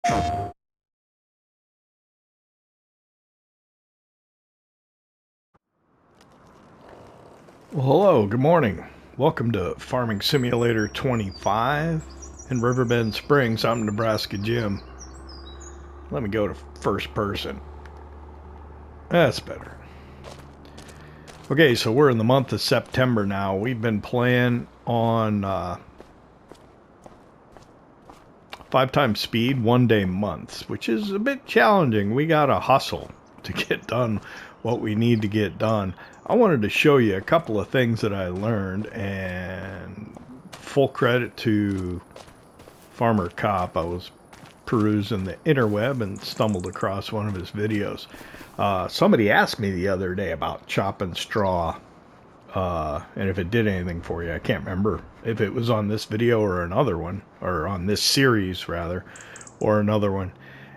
Well, hello, good morning. Welcome to Farming Simulator 25 in Riverbend Springs. I'm Nebraska Jim. Let me go to first person. That's better. Okay, so we're in the month of September now. We've been playing on 5 times speed, 1 day months, which is a bit challenging. We gotta hustle to get done what we need to get done. I wanted to show you a couple of things that I learned, and full credit to Farmer Cop. I was perusing the interweb and stumbled across one of his videos. Somebody asked me the other day about chopping straw, and if it did anything for you. I can't remember if it was on this video or another one, or on this series rather, or another one.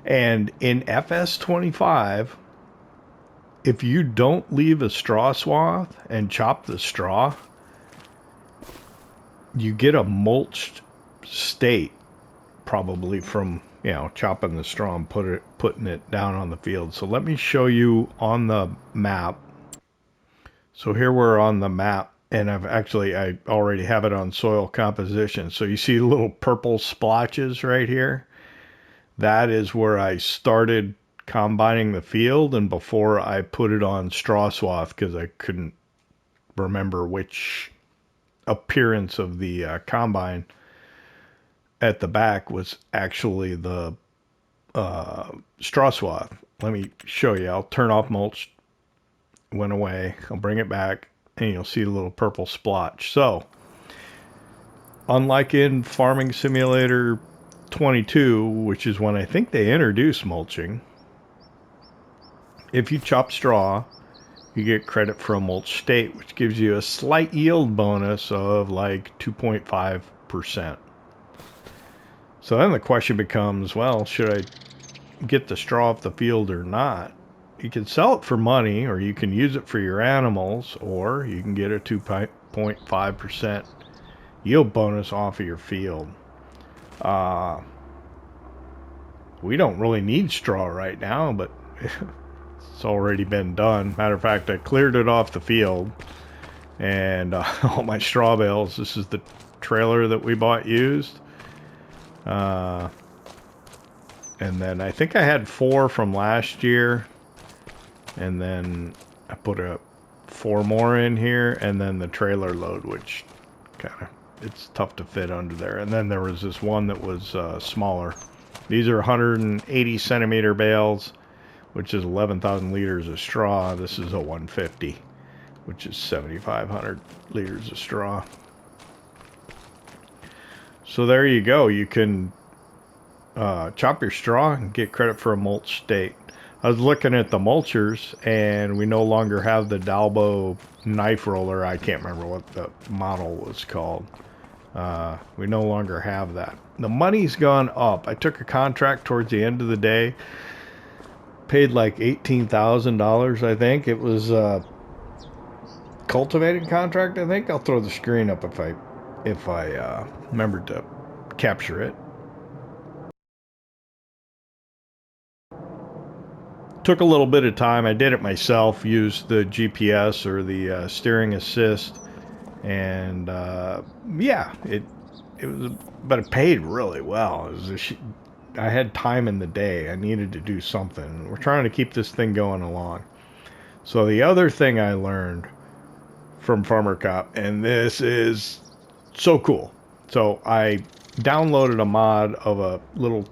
And in FS25, if you don't leave a straw swath and chop the straw, you get a mulched state, probably from chopping the straw and putting it down on the field. So let me show you on the map. So here we're on the map, and I already have it on soil composition. So you see little purple splotches right here. That is where I started combining the field, and before I put it on straw swath, because I couldn't remember which appearance of the combine at the back was actually the straw swath. Let me show you. I'll turn off mulch. Went away. I'll bring it back, and you'll see a little purple splotch. So, unlike in Farming Simulator 22, which is when I think they introduced mulching, if you chop straw, you get credit for a mulch state, which gives you a slight yield bonus of like 2.5%. So then the question becomes, well, should I get the straw off the field or not? You can sell it for money, or you can use it for your animals, or you can get a 2.5% yield bonus off of your field. We don't really need straw right now, but it's already been done. Matter of fact, I cleared it off the field, and all my straw bales. This is the trailer that we bought used. And then I think I had 4 from last year, and then I put 4 more in here, and then the trailer load, which it's tough to fit under there. And then there was this one that was smaller. These are 180 centimeter bales, which is 11,000 liters of straw. This is a 150, which is 7,500 liters of straw. So there you go. You can chop your straw and get credit for a mulch state. I was looking at the mulchers, and we no longer have the Dalbo knife roller. I can't remember what the model was called. We no longer have that. The money's gone up. I took a contract towards the end of the day. Paid like $18,000, I think. It was a cultivating contract, I think. I'll throw the screen up if I remember to capture it. Took a little bit of time. I did it myself, used the GPS or the steering assist, and yeah, it was, but it paid really well. I had time in the day. I needed to do something. We're trying to keep this thing going along. So the other thing I learned from Farmer Cop, and this is so cool. So I downloaded a mod of a little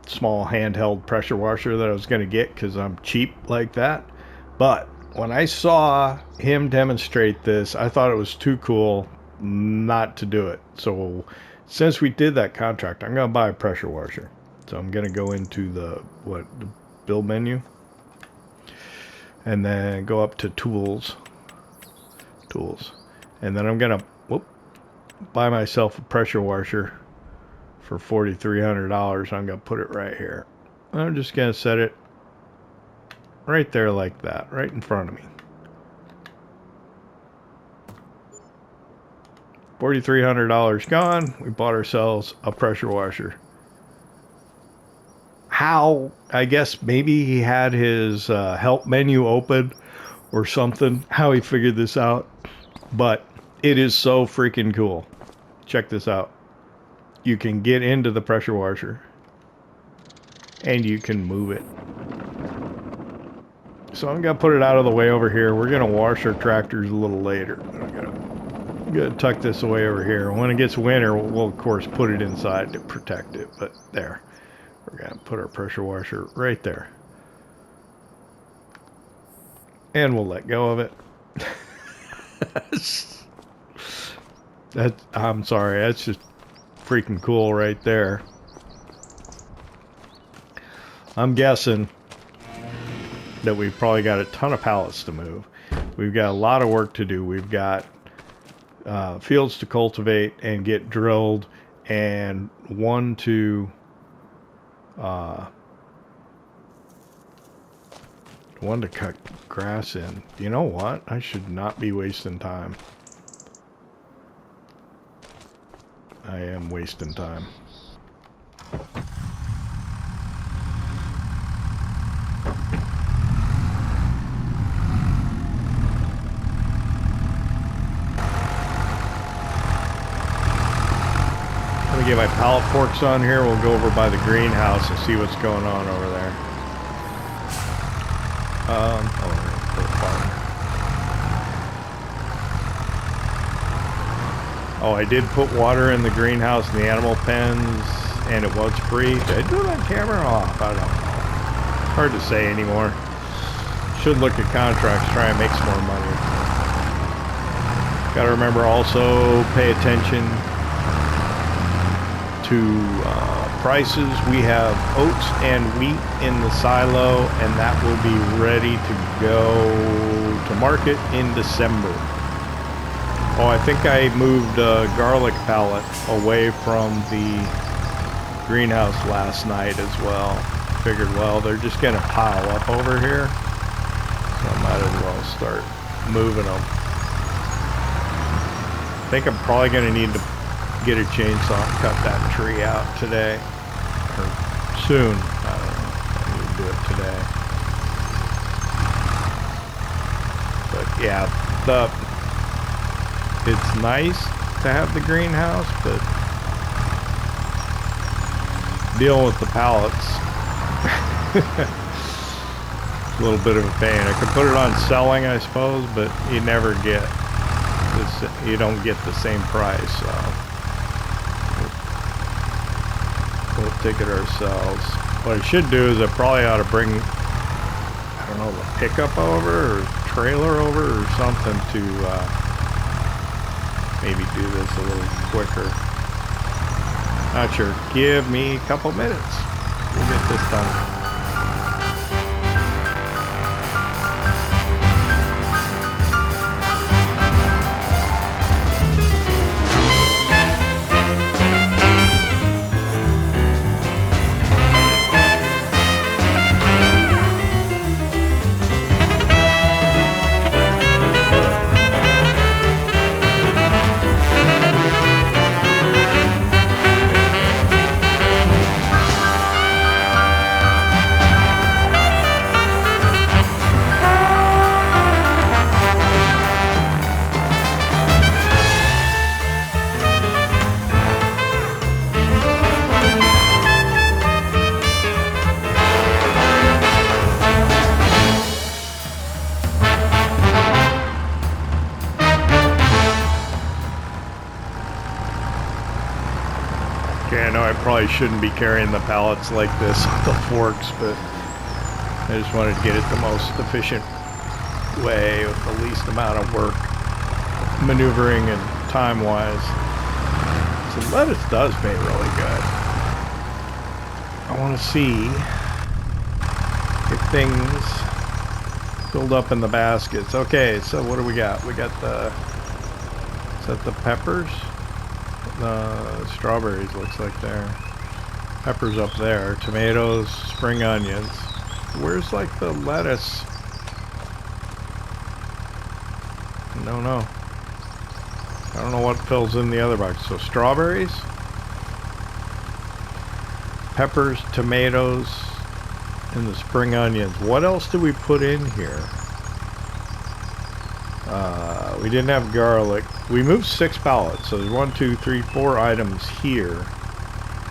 small handheld pressure washer that I was going to get because I'm cheap like that. But when I saw him demonstrate this, I thought it was too cool not to do it. So since we did that contract, I'm going to buy a pressure washer. So I'm going to go into the build menu, and then go up to tools, and then I'm going to buy myself a pressure washer for $4,300. I'm going to put it right here. I'm just going to set it right there like that, right in front of me. $4,300 gone. We bought ourselves a pressure washer. how, I guess maybe he had his help menu open or something, how he figured this out. But it is so freaking cool. Check this out. You can get into the pressure washer and you can move it. So I'm going to put it out of the way over here. We're going to wash our tractors a little later. I'm going to tuck this away over here. When it gets winter, we'll of course put it inside to protect it. But there. We're going to put our pressure washer right there. And we'll let go of it. I'm sorry, that's just freaking cool right there. I'm guessing that we've probably got a ton of pallets to move. We've got a lot of work to do. We've got fields to cultivate and get drilled, and one to cut grass in. You know what? I should not be wasting time. I am wasting time. Let me get my pallet forks on here. We'll go over by the greenhouse and see what's going on over there. Oh, I did put water in the greenhouse and the animal pens, and it was free. Did I do it on camera or off? I don't know. It's hard to say anymore. Should look at contracts, try and make some more money. Got to remember also pay attention to prices. We have oats and wheat in the silo, and that will be ready to go to market in December. Oh, I think I moved a garlic pallet away from the greenhouse last night as well. Figured, well, they're just going to pile up over here, so I might as well start moving them. I think I'm probably going to need to get a chainsaw and cut that tree out today, or soon. I don't know. I need to do it today. But yeah, it's nice to have the greenhouse, but dealing with the pallets, it's a little bit of a pain. I could put it on selling, I suppose, but you never get this, you don't get the same price, so we'll take it ourselves. What I should do is I probably ought to bring, I don't know, the pickup over or trailer over or something to maybe do this a little quicker. Not sure. Give me a couple minutes. We'll get this done. Okay, I know I probably shouldn't be carrying the pallets like this with the forks, but I just wanted to get it the most efficient way with the least amount of work, maneuvering and time-wise. So lettuce does pay really good. I want to see if things build up in the baskets. Okay, so what do we got? We got the, is that the peppers? The strawberries looks like there. Peppers up there. Tomatoes, spring onions. Where's like the lettuce? No. I don't know what fills in the other box. So strawberries. peppers, tomatoes, and the spring onions. What else did we put in here? We didn't have garlic. We moved 6 pallets, so there's 1, 2, 3, 4 items here.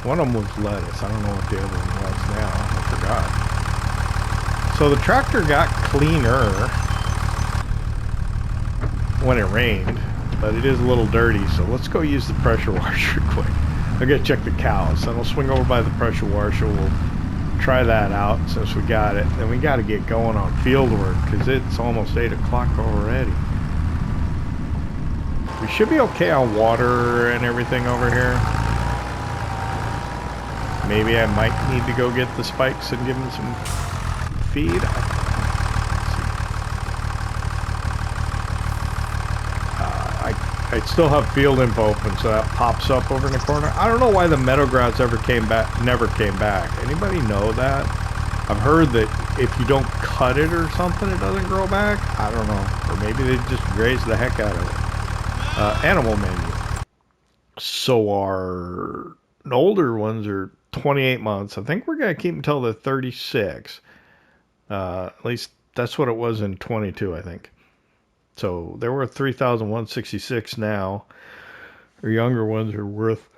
One of them was lettuce. I don't know what the other one was now. I forgot. So the tractor got cleaner when it rained, but it is a little dirty, so let's go use the pressure washer quick. I gotta check the cows, then I'll swing over by the pressure washer. We'll try that out since we got it. Then we got to get going on field work because it's almost 8 o'clock already. We should be okay on water and everything over here. Maybe I might need to go get the spikes and give them some feed. I still have field info open, so that pops up over in the corner. I don't know why the meadow grass never came back. Anybody know that? I've heard that if you don't cut it or something, it doesn't grow back. I don't know. Or maybe they just graze the heck out of it. Animal menu. So our older ones are 28 months. I think we're going to keep until they're 36. At least that's what it was in 22, I think. So they're worth $3,166 now. Our younger ones are worth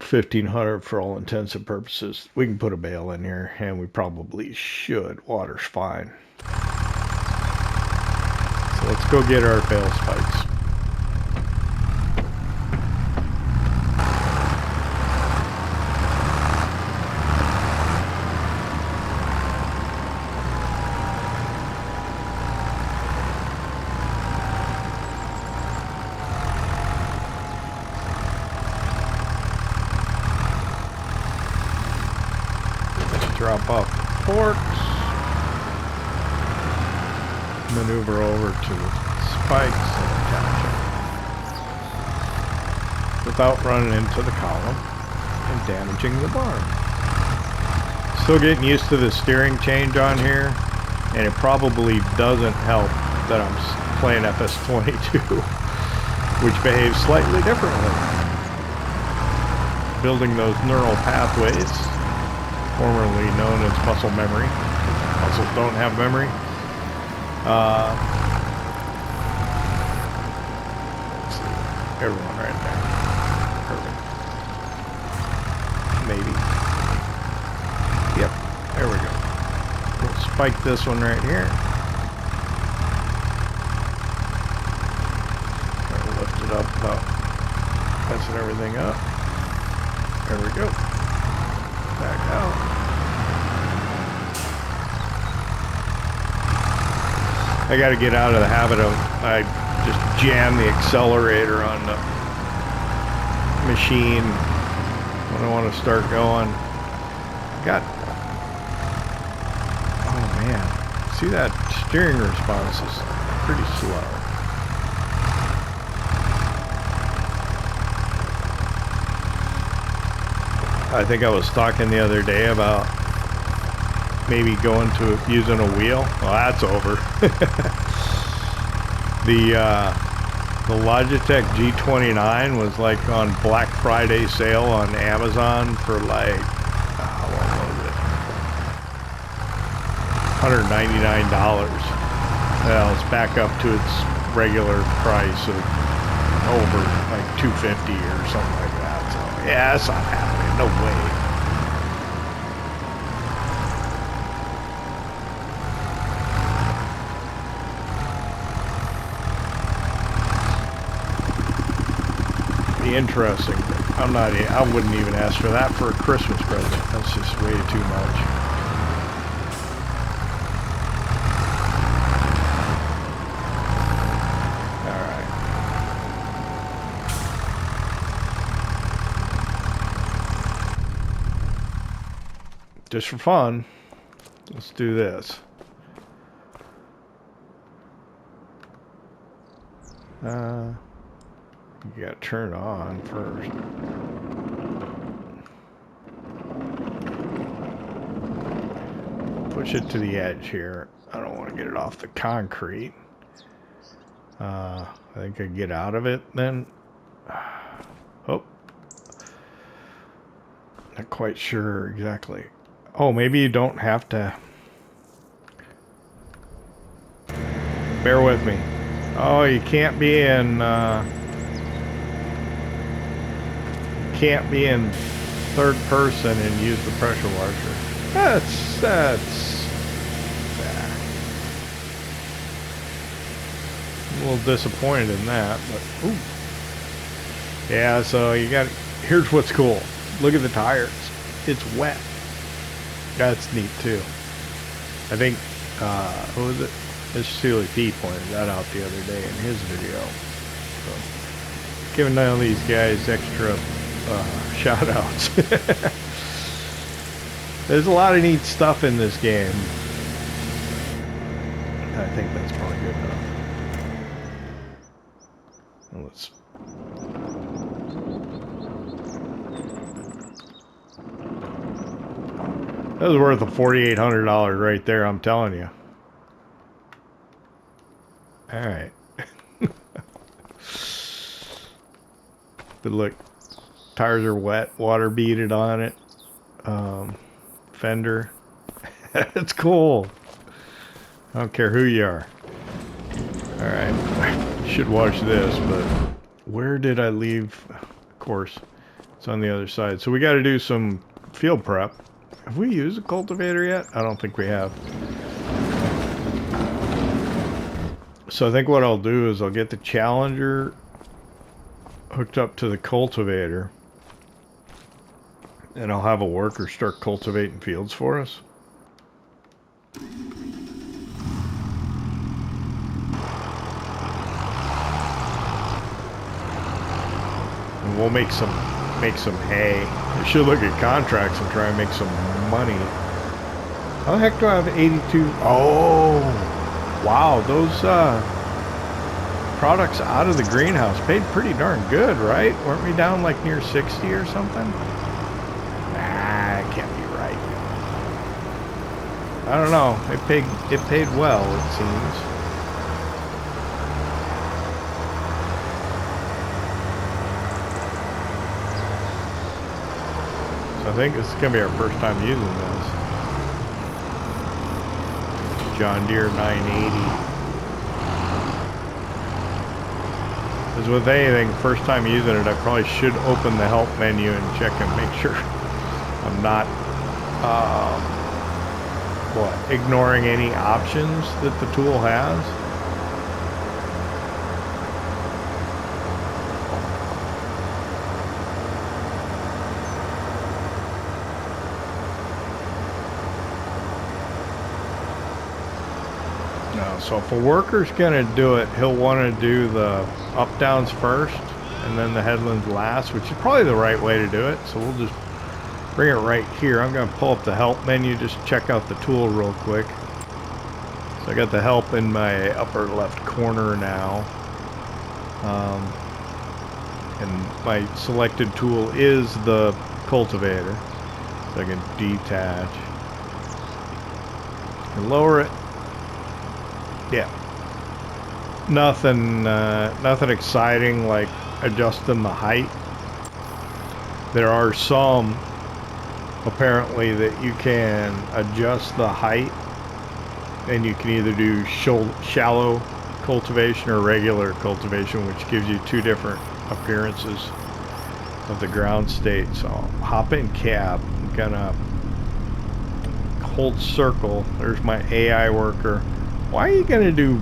$1,500 for all intents and purposes. We can put a bale in here, and we probably should. Water's fine. So let's go get our bale spikes. Drop off the forks, maneuver over to the spikes and attach them without running into the column and damaging the barn. Still getting used to the steering change on here, and it probably doesn't help that I'm playing FS22, which behaves slightly differently. Building those neural pathways, formerly known as muscle memory. Muscles don't have memory. Let's see. Everyone right there. Perfect. Maybe. Yep. There we go. We'll spike this one right here. Try to lift it up without messing everything up. There we go. Back out. I got to get out of the habit of I just jam the accelerator on the machine when I want to start going. Oh man, see that steering response is pretty slow. I think I was talking the other day about maybe going to using a wheel. Well, that's over. The Logitech G29 was like on Black Friday sale on Amazon for like, what was it? $199. Well, it's back up to its regular price of over like $250 or something like that. So yeah, that's not happening. No way. Be interesting. I wouldn't even ask for that for a Christmas present. That's just way too much. Just for fun, let's do this. You gotta turn it on first. Push it to the edge here. I don't want to get it off the concrete. I think I get out of it then. Oh. Not quite sure exactly. Oh, maybe you don't have to. Bear with me. Oh, you can't be in. Can't be in third person and use the pressure washer. That's. I'm a little disappointed in that, but ooh. Yeah, so you got. Here's what's cool. Look at the tires. It's wet. That's neat too. I think. Who was it? This Steely P pointed that out the other day in his video. So, giving all these guys extra shout outs. There's a lot of neat stuff in this game. I think that's probably good enough. Let's. That was worth a $4,800 right there, I'm telling you. Alright. But look, tires are wet, water beaded on it. Fender. It's cool. I don't care who you are. Alright. I should watch this, but where did I leave? Of course, it's on the other side. So we got to do some field prep. Have we used a cultivator yet? I don't think we have. So I think what I'll do is I'll get the Challenger hooked up to the cultivator, and I'll have a worker start cultivating fields for us. And we'll make some hay. I should look at contracts and try and make some money. How the heck do I have 82? Oh, wow, those products out of the greenhouse paid pretty darn good, right? Weren't we down like near 60 or something? Nah, it can't be right. I don't know. It paid well, it seems. So I think this is gonna be our first time using this. John Deere 980. As with anything, first time using it, I probably should open the help menu and check and make sure I'm not, ignoring any options that the tool has. No, so if a worker's gonna do it, he'll want to do the up downs first and then the headlands last, which is probably the right way to do it. So we'll just bring it right here. I'm gonna pull up the help menu, just check out the tool real quick. So I got the help in my upper left corner now, and my selected tool is the cultivator, so I can detach and lower it. Yeah, nothing exciting like adjusting the height. There are some apparently that you can adjust the height, and you can either do shallow cultivation or regular cultivation, which gives you two different appearances of the ground state. So I'll hop in cab. I'm gonna hold circle. There's my AI worker. Why are you gonna do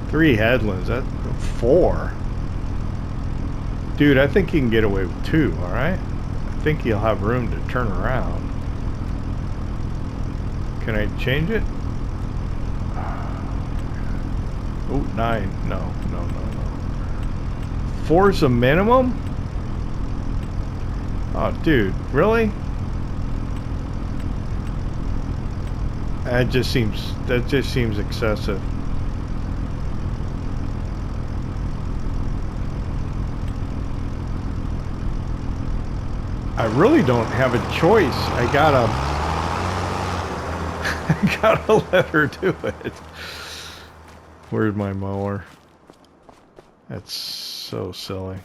3 headlands? That's 4. Dude, I think you can get away with 2, alright? I think you'll have room to turn around. Can I change it? Oh, 9. No. 4's a minimum? Oh, dude, really? That just seems excessive. I really don't have a choice. I gotta let her do it. Where's my mower? That's So silly.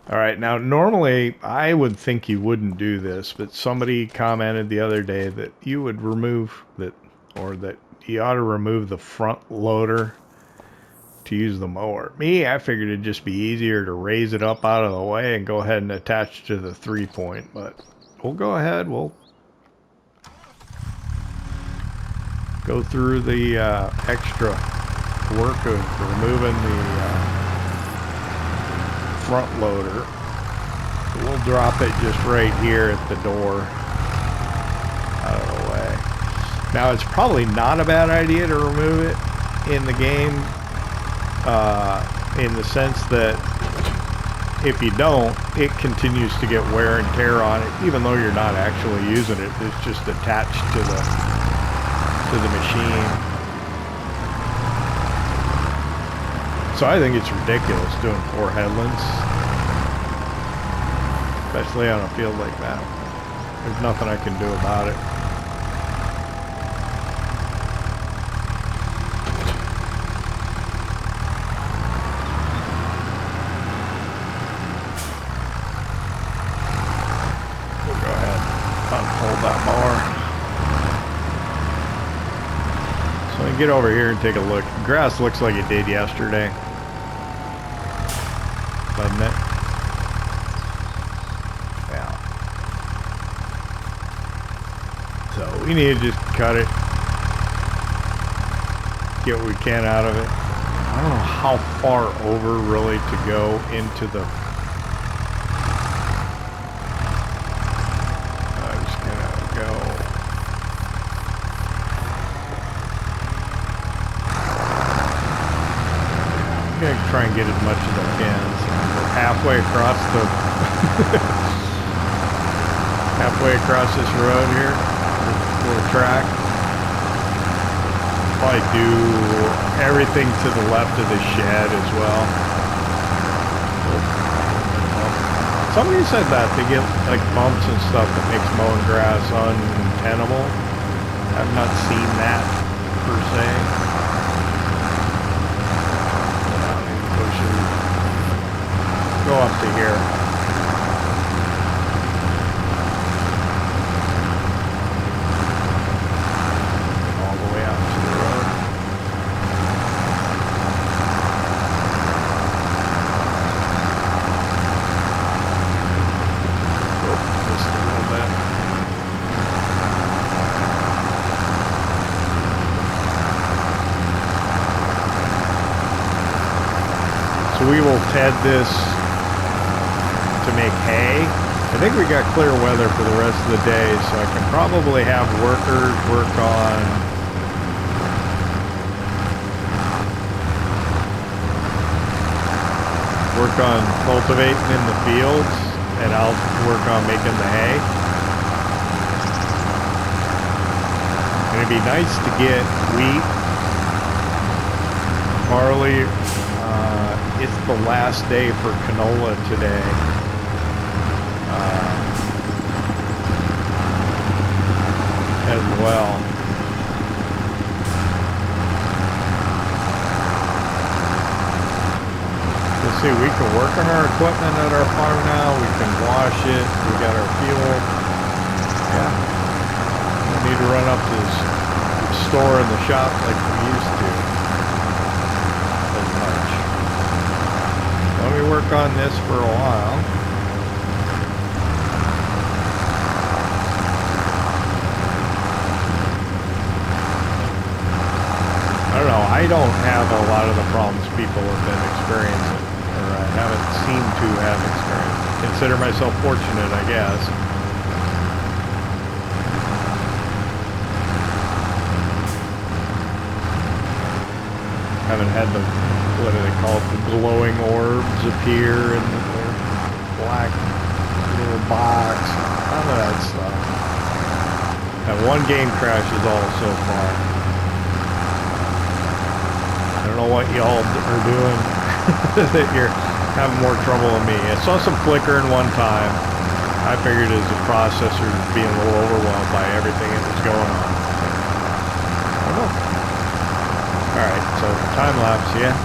All right, now normally I would think you wouldn't do this, but somebody commented the other day that you would remove that, or that you ought to remove the front loader to use the mower. Me, I figured it'd just be easier to raise it up out of the way and go ahead and attach to the 3-point, but we'll go ahead, we'll go through the extra work of removing the front loader. We'll drop it just right here at the door out of the way. Now it's probably not a bad idea to remove it in the game, in the sense that if you don't, it continues to get wear and tear on it, even though you're not actually using it. It's just attached to the machine. So I think it's ridiculous doing 4 headlands, especially on a field like that. There's nothing I can do about it. We'll go ahead and unfold that mower. So I can get over here and take a look. The grass looks like it did yesterday, doesn't it? Yeah. So we need to just cut it, get what we can out of it. I don't know how far over really to go into the... I'm just gonna go... I'm gonna try and get as much as I can. So we're halfway across the halfway across this road here, this little track. Probably do everything to the left of the shed as well. Somebody said that they get like bumps and stuff that makes mowing grass untenable. I've not seen that per se. Go up to here. All the way out to the road. Oh, just a little bit. So we will ted this to make hay. I think we got clear weather for the rest of the day, so I can probably have workers work on cultivating in the fields, and I'll work on making the hay. And it'd be nice to get wheat, barley. It's the last day for canola today. As well. Let's see, we can work on our equipment at our farm now. We can wash it. We got our fuel. Yeah. We don't need to run up to the store and the shop like we used to as much. Let me work on this for a while. I don't know, I don't have a lot of the problems people have been experiencing, or I haven't seemed to have experienced. Consider myself fortunate, I guess. Haven't had the, what do they call it, the glowing orbs appear in the black little box, none of that stuff. That one game crash is all so far. I don't know what y'all are doing that you're having more trouble than me. I saw some flickering one time. I figured as a processor being a little overwhelmed by everything that was going on. I don't know. Alright, so time lapse, yeah.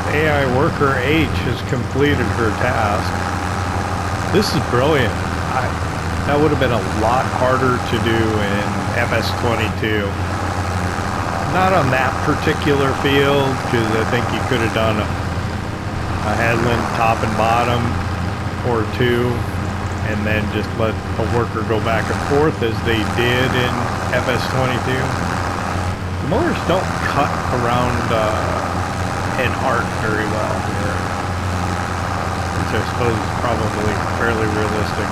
AI worker H has completed her task. This is brilliant. That would have been a lot harder to do in FS22. Not on that particular field, because I think you could have done a headland top and bottom or two, and then just let a worker go back and forth as they did in FS22. The mowers don't cut around an arc very well here, which I suppose is probably fairly realistic.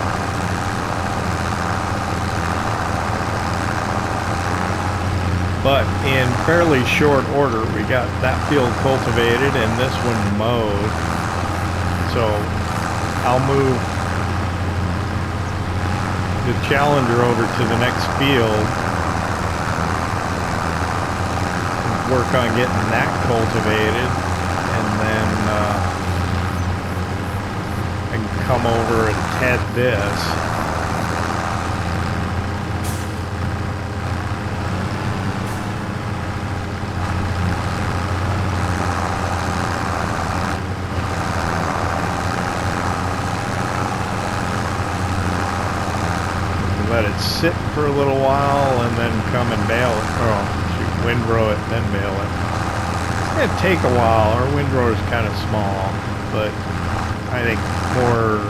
But in fairly short order, we got that field cultivated and this one mowed. So I'll move the Challenger over to the next field, work on getting that cultivated, and then I can come over and head this. Let it sit for a little while and then come and bale it. Oh, shoot, windrow it, then bale it. It's going to take a while. Our windrow is kind of small, but I think more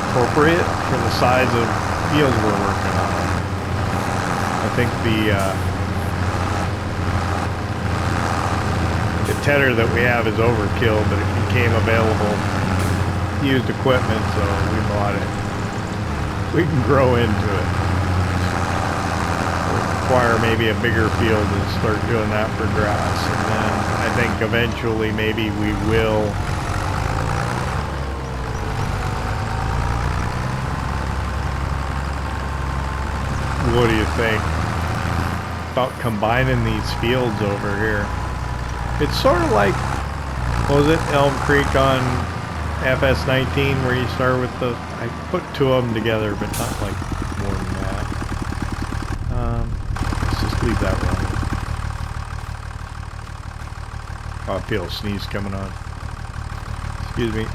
appropriate for the size of fields we're working on. I think the tedder that we have is overkill, but it became available used equipment, so we bought it. We can grow into it. We'll require maybe a bigger field and start doing that for grass. And then I think eventually maybe we will what do you think about combining these fields over here? It's sort of like, what was it, Elm Creek on FS19, where you start with the, I put two of them together, but not like more than that. Let's just leave that running. Oh, I feel a sneeze coming on. Excuse me.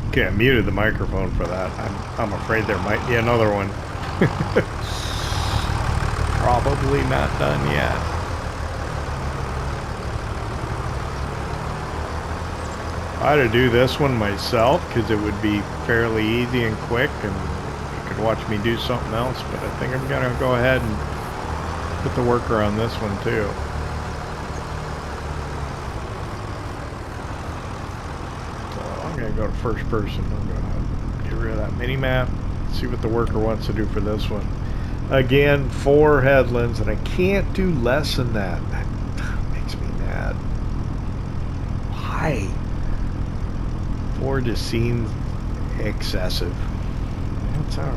Okay, I muted the microphone for that. I'm afraid there might be another one. Probably not done yet. I had to do this one myself because it would be fairly easy and quick, and you could to watch me do something else, but I think I'm gonna go ahead and put the worker on this one too. So I'm gonna go to first person. I'm gonna get rid of that mini map, see what the worker wants to do for this one. Again, 4 headlands, and I can't do less than that. That makes me mad. Why? 4 just seems excessive. That's all right.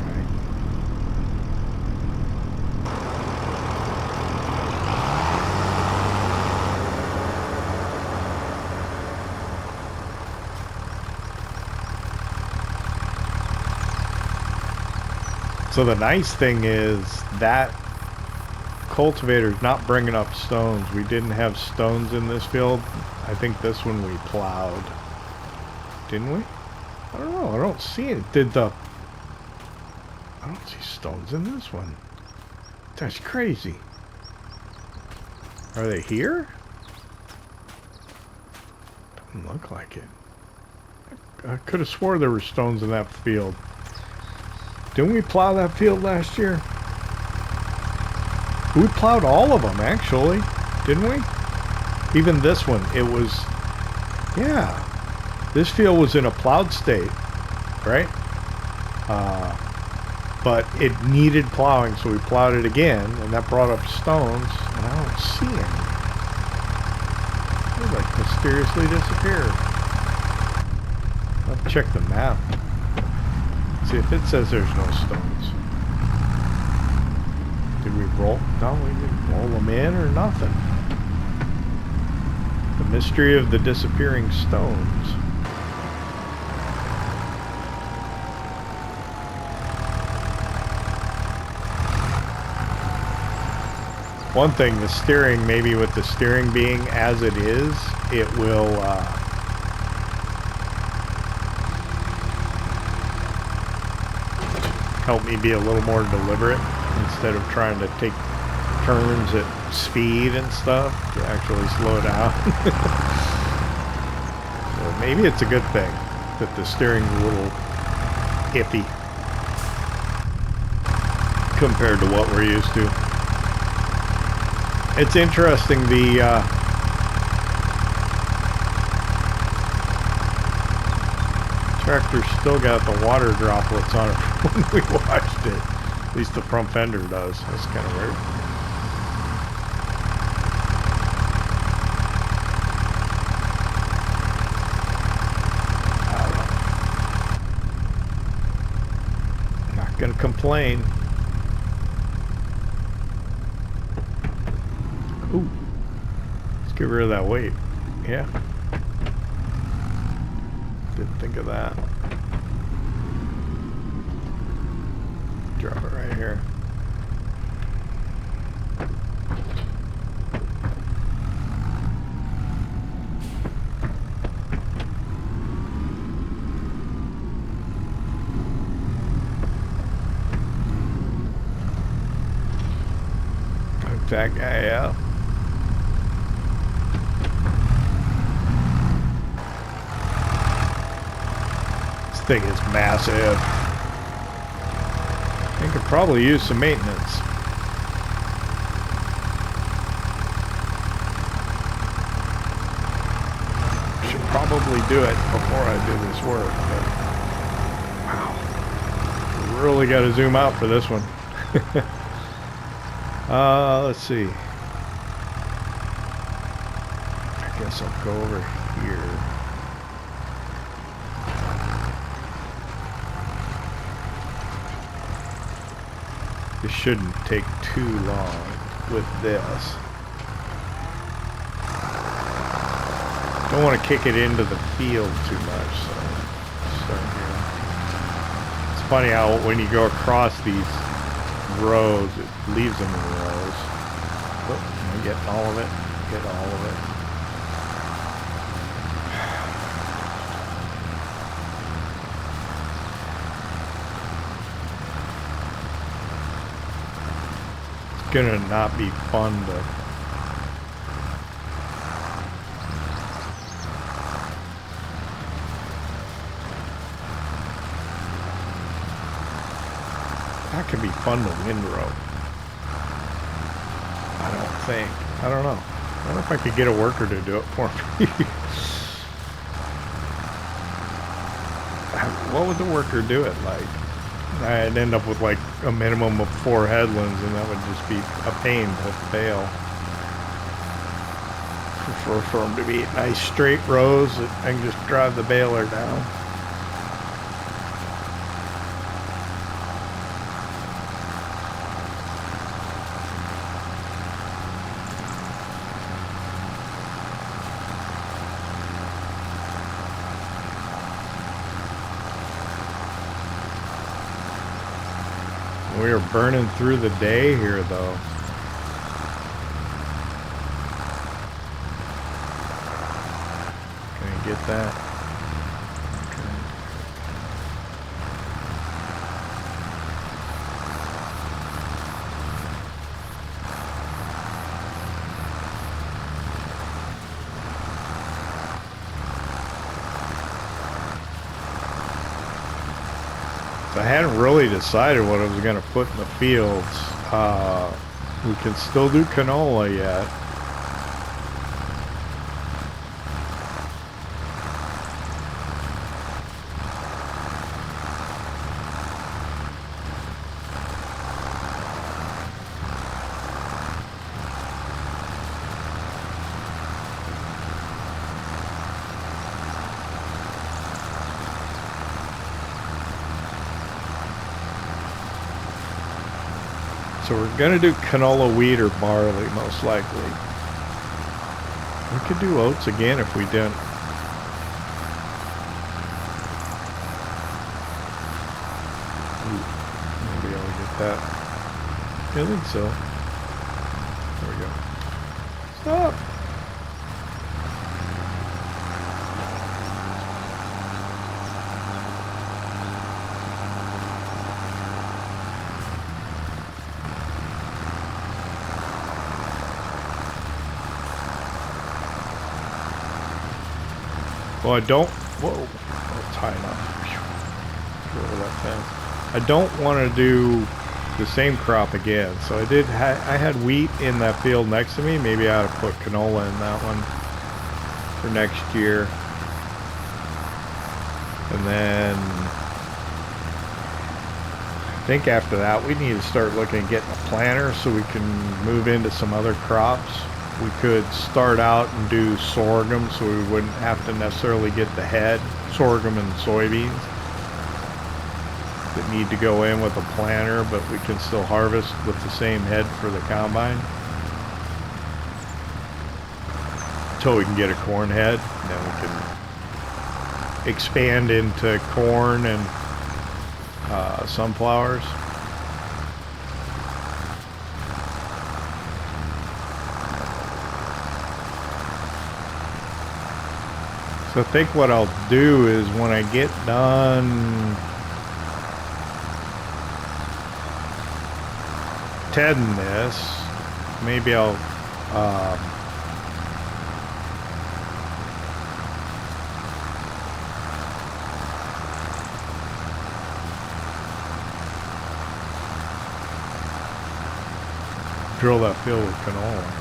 So the nice thing is that cultivator's not bringing up stones. We didn't have stones in this field. I think this one we plowed. Didn't we? I don't know. I don't see it. I don't see stones in this one. That's crazy. Are they here? Doesn't look like it. I could have swore there were stones in that field. Didn't we plow that field last year? We plowed all of them, actually. Didn't we? Even this one. It was... Yeah. This field was in a plowed state. Right? But it needed plowing, so we plowed it again, and that brought up stones, and I don't see any. They like mysteriously disappeared. I'll check the map. See if it says there's no stones. Did we roll? No, we didn't roll them in or nothing. The mystery of the disappearing stones. One thing, the steering, maybe with the steering being as it is, it will help me be a little more deliberate instead of trying to take turns at speed and stuff to actually slow down. So maybe it's a good thing that the steering's a little iffy compared to what we're used to. It's interesting, the tractor still got the water droplets on it from when we washed it. At least the front fender does. That's kind of weird. I don't know. I'm not gonna complain. Ooh. Let's get rid of that weight. Yeah. Didn't think of that. Drop it right here. Hook that guy out. Thing is massive. I could probably use some maintenance. Should probably do it before I do this work, but wow. Really got to zoom out for this one. Let's see. I guess I'll go over here. This shouldn't take too long with this. Don't want to kick it into the field too much, so start here. It's funny how when you go across these rows, it leaves them in rows. Oh, am I getting all of it? Get all of it. Gonna not be fun to not going to be fun to windrow. I don't think. I don't know. I don't know if I could get a worker to do it for me. What would the worker do it like? I'd end up with like a minimum of 4 headlands, and that would just be a pain to bale. Prefer for them to be nice straight rows that I can just drive the baler down. We are burning through the day here, though. Can I get that? Okay. I hadn't really decided what I was going to put in the fields. We can still do canola yet. So we're going to do canola, wheat, or barley, most likely. We could do oats again if we didn't. Ooh, maybe I'll get that. I think so. There we go. Stop! Well, I don't. Whoa, that's high enough. Over that fence. I don't want to do the same crop again. So I did. I had wheat in that field next to me. Maybe I ought to put canola in that one for next year. And then I think after that we need to start looking at getting a planter so we can move into some other crops. We could start out and do sorghum so we wouldn't have to necessarily get the head, sorghum and soybeans that need to go in with a planter, but we can still harvest with the same head for the combine until we can get a corn head. Then we can expand into corn and sunflowers. So I think what I'll do is when I get done tedding this, maybe I'll drill that field with canola.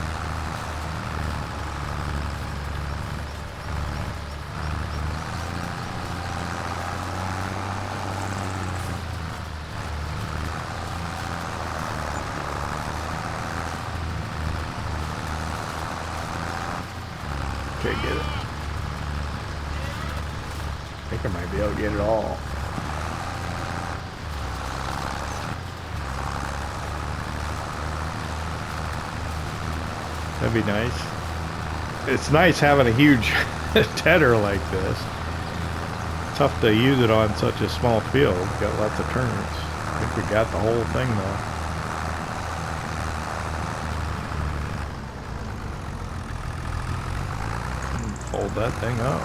Okay, get it. I think I might be able to get it all. That'd be nice. It's nice having a huge tedder like this. Tough to use it on such a small field. Got lots of turns. I think we got the whole thing though. Fold that thing up.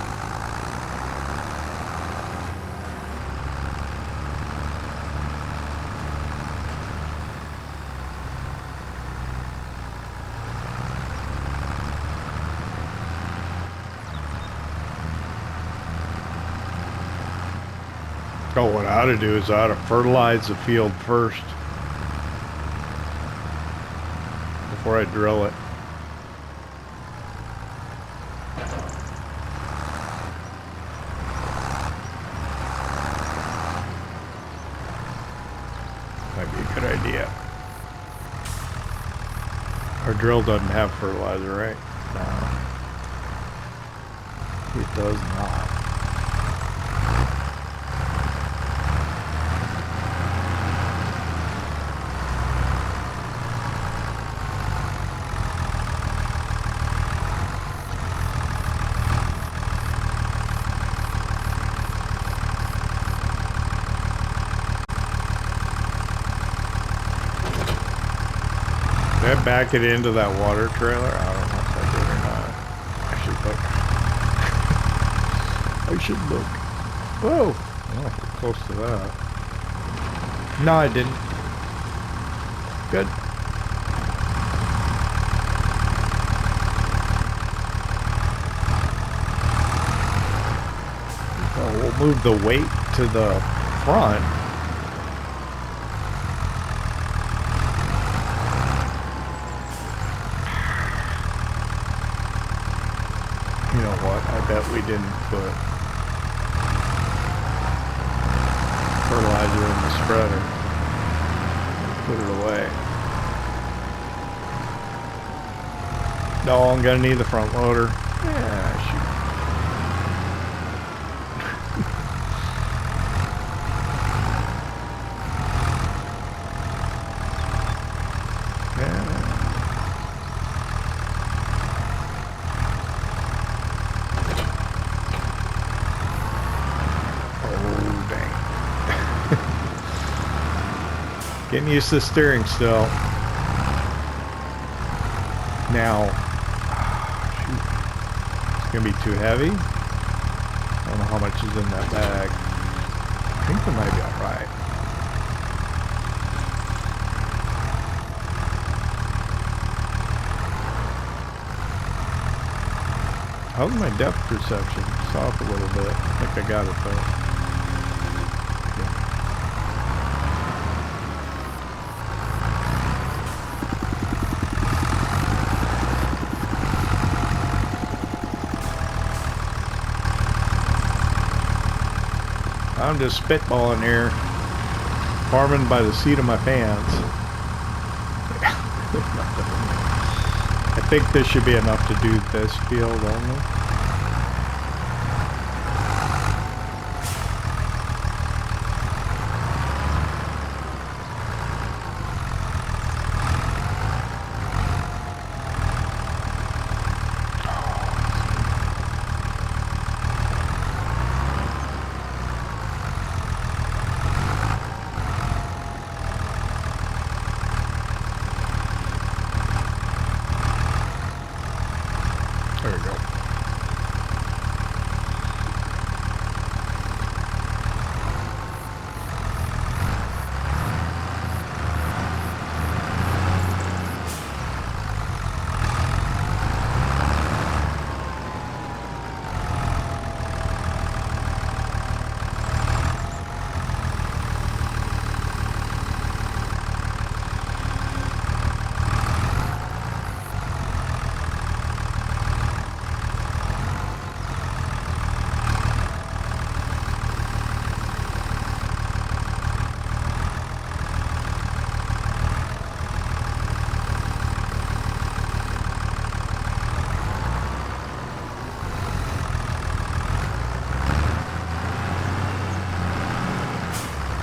Oh, what I ought to do is I ought to fertilize the field first before I drill it. Might be a good idea. Our drill doesn't have fertilizer, right? No. It does not. Did I back it into that water trailer? I don't know if I did or not. I should look. I should look. Whoa! Oh, we're close to that. No, I didn't. Good. So we'll move the weight to the front. You know what? I bet we didn't put fertilizer in the spreader. Put it away. No, I'm gonna need the front loader. Yeah, shoot. Getting used to the steering still. Now, shoot, it's gonna be too heavy. I don't know how much is in that bag. I think it might be alright. How's my depth perception? It's off a little bit. I think I got it though. I'm just spitballing here, farming by the seat of my pants. I think this should be enough to do this field only. There we go.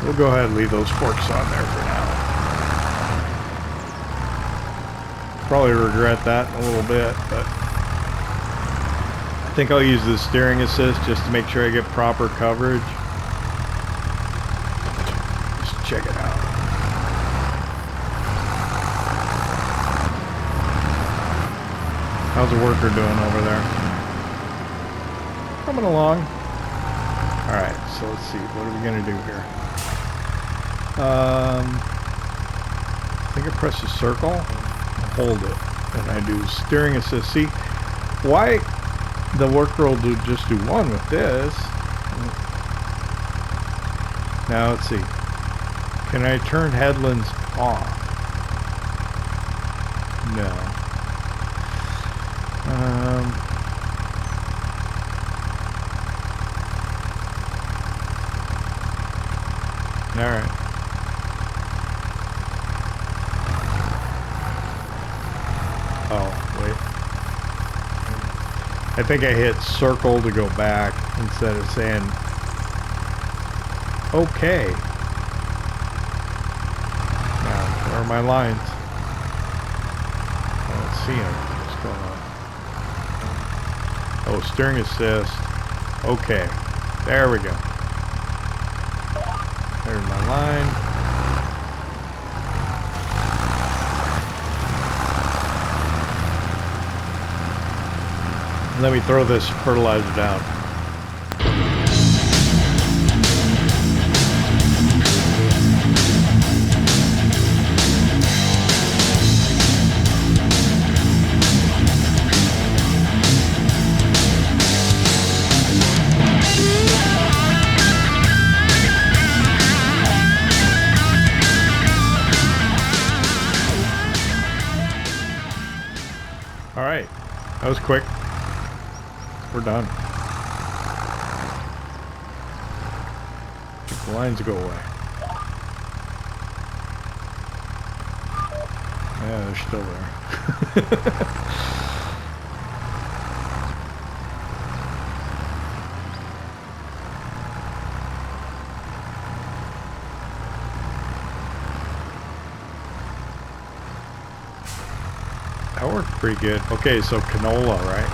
We'll go ahead and leave those forks on there for now. Probably regret that in a little bit, but I think I'll use the steering assist just to make sure I get proper coverage. Just check it out. How's the worker doing over there? Coming along. Alright, so let's see. What are we going to do here? I think I press the circle, hold it, and I do steering assist. See, why the worker will just do one with this. Now let's see. Can I turn headlands off? No. All right. Oh, wait. I think I hit circle to go back instead of saying okay. Now, where are my lines? I don't see them. What's going on? Oh, steering assist. Okay. There we go. There's my line. Let me throw this fertilizer down. All right, that was quick. We're done. The lines go away. Yeah, they're still there. That worked pretty good. Okay, so canola, right?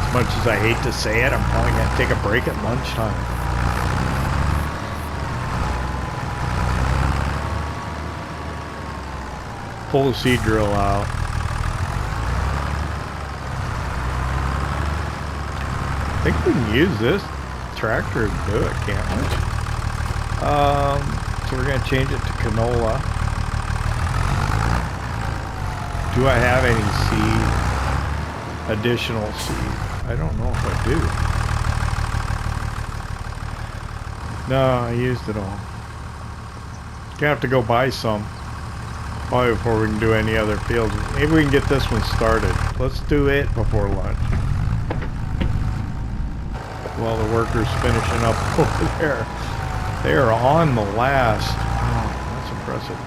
As much as I hate to say it, I'm probably going to take a break at lunchtime. Pull the seed drill out. I think we can use this tractor to do it, can't we? So we're going to change it to canola. Do I have any seed? Additional seed? I don't know if I do. No, I used it all. Gonna have to go buy some. Probably before we can do any other fields. Maybe we can get this one started. Let's do it before lunch. While the workers finishing up over there. They are on the last. Oh, that's impressive.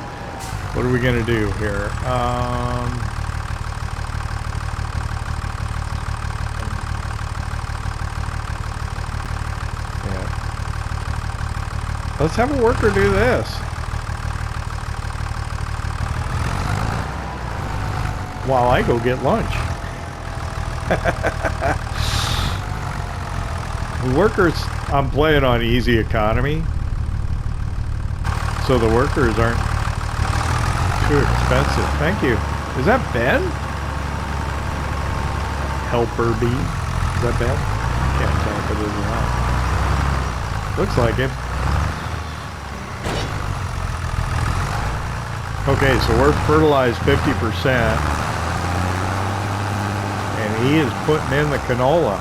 What are we gonna do here? Yeah. Let's have a worker do this. While I go get lunch. The workers, I'm playing on easy economy, so the workers aren't too expensive. Thank you. Is that Ben? Helper B. Is that Ben? Can't tell if it is or not. Looks like it. Okay, so we're fertilized 50%. And he is putting in the canola.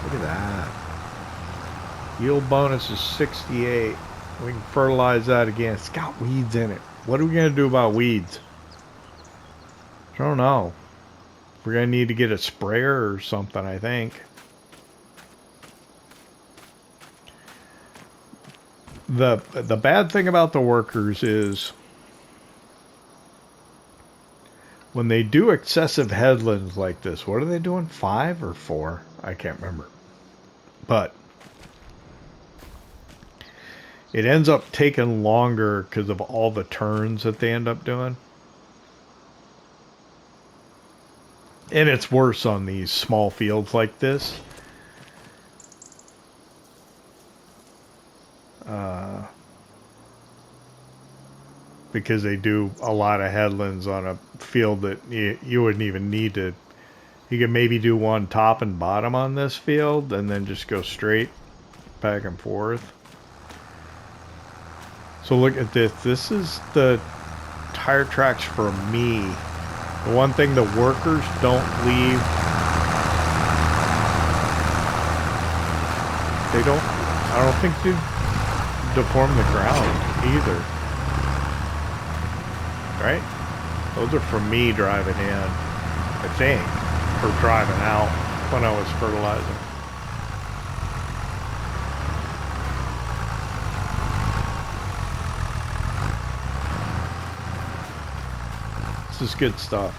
Look at that. Yield bonus is 68. We can fertilize that again. It's got weeds in it. What are we going to do about weeds? I don't know. We're going to need to get a sprayer or something, I think. The bad thing about the workers is when they do excessive headlands like this, what are they doing? 5 or 4? I can't remember. But it ends up taking longer because of all the turns that they end up doing. And it's worse on these small fields like this. Because they do a lot of headlands on a field that you wouldn't even need to. You could maybe do one top and bottom on this field and then just go straight back and forth. So look at this. This is the tire tracks for me The one thing the workers don't leave, I don't think they deform the ground either. Right? Those are from me driving in, I think, or driving out when I was fertilizing. This is good stuff.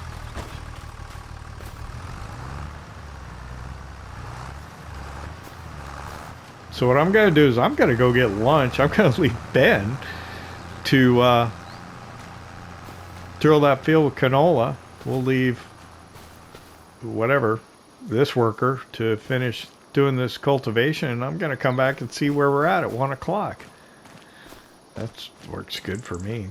So what I'm going to do is I'm going to go get lunch. I'm going to leave Ben to drill that field with canola. We'll leave whatever, this worker to finish doing this cultivation, and I'm going to come back and see where we're at 1 o'clock. That works good for me.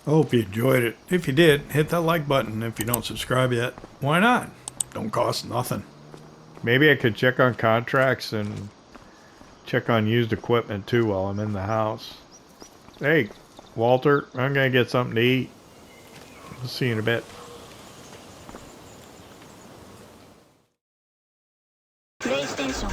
I hope you enjoyed it. If you did, hit that like button. If you don't subscribe yet, why not? Don't cost nothing. Maybe I could check on contracts and check on used equipment too while I'm in the house. Hey, Walter, I'm going to get something to eat. I'll see you in a bit. PlayStation